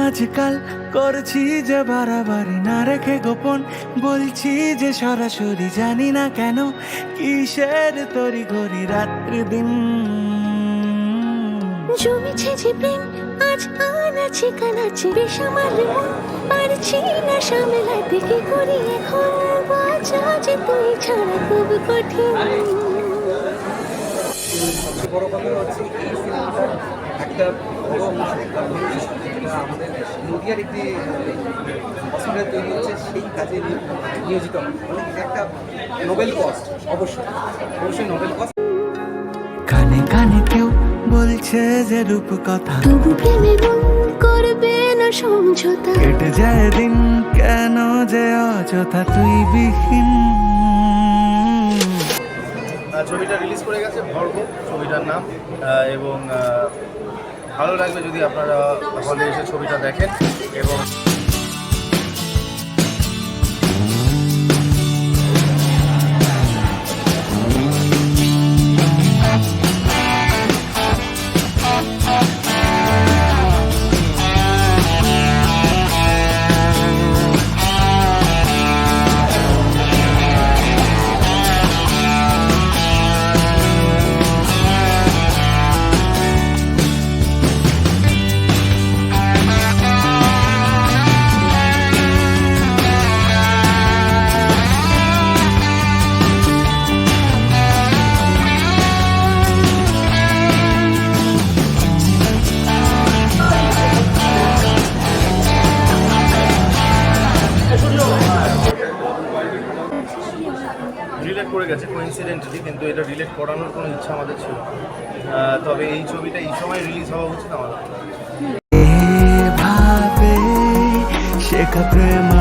আজকাল করছি যে বাড়াবাড়ি না রেখে গোপন, বলছি যে সরাসরি, জানি না কেন কিসের তরি ঘড়ি রাত্রি দিন। জমেছে যে প্রেম আজ আনাচে কানাচে, বেসামাল মন পারছি না সামলাতে, কি করি এখন বাঁচা যে তুই ছাড়া খুব কঠিন। সবচেয়ে বড় কথা হচ্ছে এই সিনেমাটার একটা বড় অংশ যেটা আমাদের নদিয়ার একটি হসপিটাল তৈরি হচ্ছে, সেই কাজে নিয়োজিত হয়। মানে এটা একটা নোবেল কস্ট, অবশ্যই নোবেল কস্ট। কানে কানে কেউ বলছে যে রূপ কথা, তবু প্রেমে মন করবে না সমঝোতা। কেটে যায় দিন কেন যে অযথা তুই বিহীন। ছবিটা রিলিজ করে গেছে ভর্গ ছবিটার নাম, এবং ভালো লাগবে যদি আপনারা হলে এসে ছবিটা দেখেন। এবং রিলেট করে গেছে কোইন্সিডেন্টালি, কিন্তু এটা রিলেট করানোর কোনো ইচ্ছা আমাদের ছিল। তবে এই ছবিটা এই সময় রিলিজ হওয়া উচিত আমার। ভাবে শেখা প্রেম